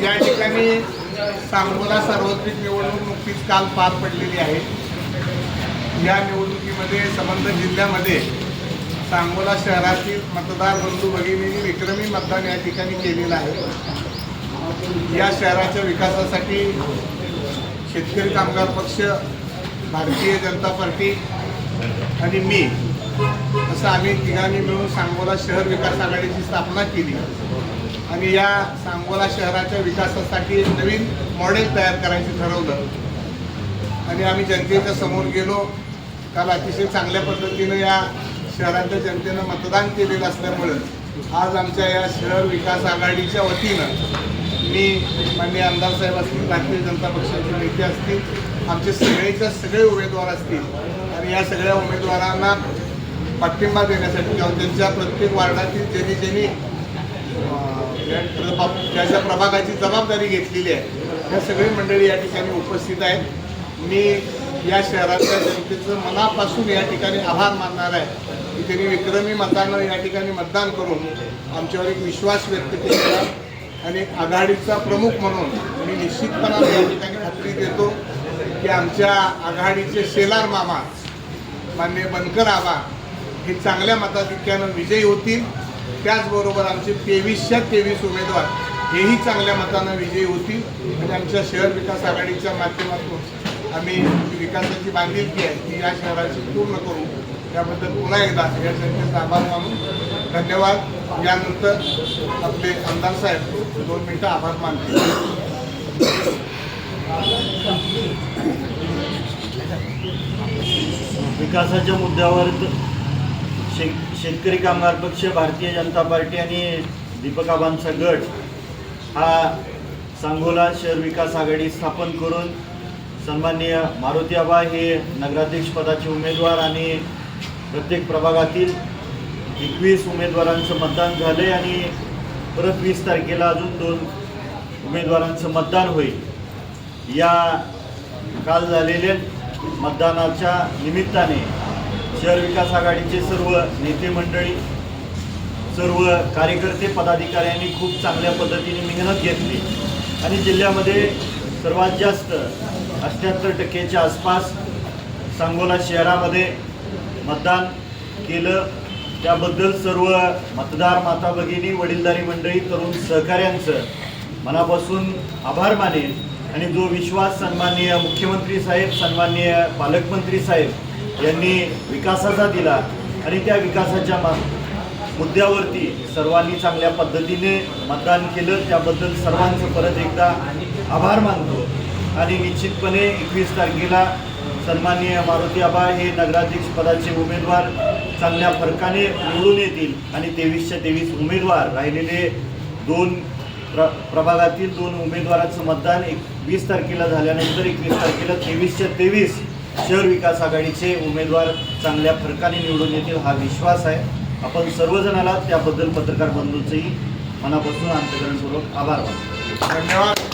या ठिकाणी सांगोला सार्वत्रिक निवडणूक नुकतीच काल पार पडलेली आहे। या निवडणुकीमध्ये संबंध जिल्ह्यामध्ये सांगोला शहरातील मतदार बंधू भगिनींनी विक्रमी मतदान या ठिकाणी केलेलं आहे। या शहराच्या विकासासाठी शेतकरी कामगार पक्ष, भारतीय जनता पार्टी आणि मी असं आम्ही तिघांनी मिळून सांगोला शहर विकास आघाडीची स्थापना केली आणि या सांगोला शहराच्या विकासासाठी एक नवीन मॉडेल तयार करायचं ठरवलं आणि आम्ही जनतेच्या समोर गेलो। काल अतिशय चांगल्या पद्धतीनं या शहराच्या जनतेनं मतदान केलेलं असल्यामुळं आज आमच्या या शहर विकास आघाडीच्या वतीनं मी माननीय आमदार साहेब असतील, भारतीय जनता पक्षाचे नेते असतील, आमचे सगळे उमेदवार असतील आणि या सगळ्या उमेदवारांना पाठिंबा देण्यासाठी किंवा त्यांच्या प्रत्येक वार्डातील ज्यांनी ज्याच्या प्रभागाची जबाबदारी घेतलेली आहे या सगळी मंडळी या ठिकाणी उपस्थित आहेत। मी या शहरातल्या जनतेचं मनापासून या ठिकाणी आभार मानणार आहे की त्यांनी विक्रमी मतानं या ठिकाणी मतदान करून आमच्यावर एक विश्वास व्यक्त केला आणि आघाडीचा प्रमुख म्हणून मी निश्चितपणाने या ठिकाणी खात्री देतो की आमच्या आघाडीचे शेलार मामा माननीय बनकर आबा हे चांगल्या मताधिक्यानं विजयी होतील। त्याचबरोबर आमचे 23च्या 23 उमेदवार हेही चांगल्या मतानं विजयी होतील आणि आमच्या शहर विकास आघाडीच्या माध्यमातून आम्ही विकासाची बांधिलकी आहे ती या शहराची पूर्ण करू। त्याबद्दल पुन्हा एकदा या जनतेचा आभार मानून धन्यवाद। यानंतर आपले आमदार साहेब 2 मिनिटं आभार मानतील। विकासाच्या मुद्द्यावर शेतकरी कामगार पक्ष, भारतीय जनता पार्टी आणि दीपक आबांचा गट हा सांगोला शहर विकास आघाडी स्थापन करून सन्माननीय मारुती आबा हे नगराध्यक्ष पदाचे उमेदवार आणि प्रत्येक प्रभागातील 21 उमेदवारांचं मतदान झाले आणि परत 20 तारखेला अजून 2 उमेदवारांचं मतदान होईल। या काल झालेल्या मतदानाच्या निमित्ताने शहर विकास आघाडीचे सर्व नेते मंडळी, सर्व कार्यकर्ते, पदाधिकाऱ्यांनी खूप चांगल्या पद्धतीने मेहनत घेतली आणि जिल्ह्यामध्ये सर्वात जास्त 78% आसपास सांगोला शहरामध्ये मतदान केलं। त्याबद्दल सर्व मतदार माता भगिनी, वडीलधारी मंडळी, तरुण सहकाऱ्यांचं मनापासून आभार मानेन आणि जो विश्वास सन्माननीय मुख्यमंत्री साहेब, सन्माननीय पालकमंत्री साहेब यांनी विकासाचा दिला आणि त्या विकासाच्या मुद्द्यावरती सर्वांनी चांगल्या पद्धतीने मतदान केलं त्याबद्दल सर्वांचं परत एकदा आभार मानतो आणि निश्चितपणे 21 तारखेला सन्माननीय मारुती आबा हे नगराध्यक्ष पदाचे उमेदवार चांगल्या फरकाने निवडून येतील आणि 23च्या 23 उमेदवार राहिलेले 2 प्रभागातील 2 उमेदवारांचं मतदान 20 तारखेला झाल्यानंतर 21 तारखेला 23च्या 23 शहर विकास आघाडीचे उमेदवार चांगल्या फरकाने निवडून येतील हा विश्वास आहे। आपण सर्वजणाला त्याबद्दल पत्रकार बंधूंचेही मनापासून अंतःकरणपूर्वक आभार मानतो। धन्यवाद।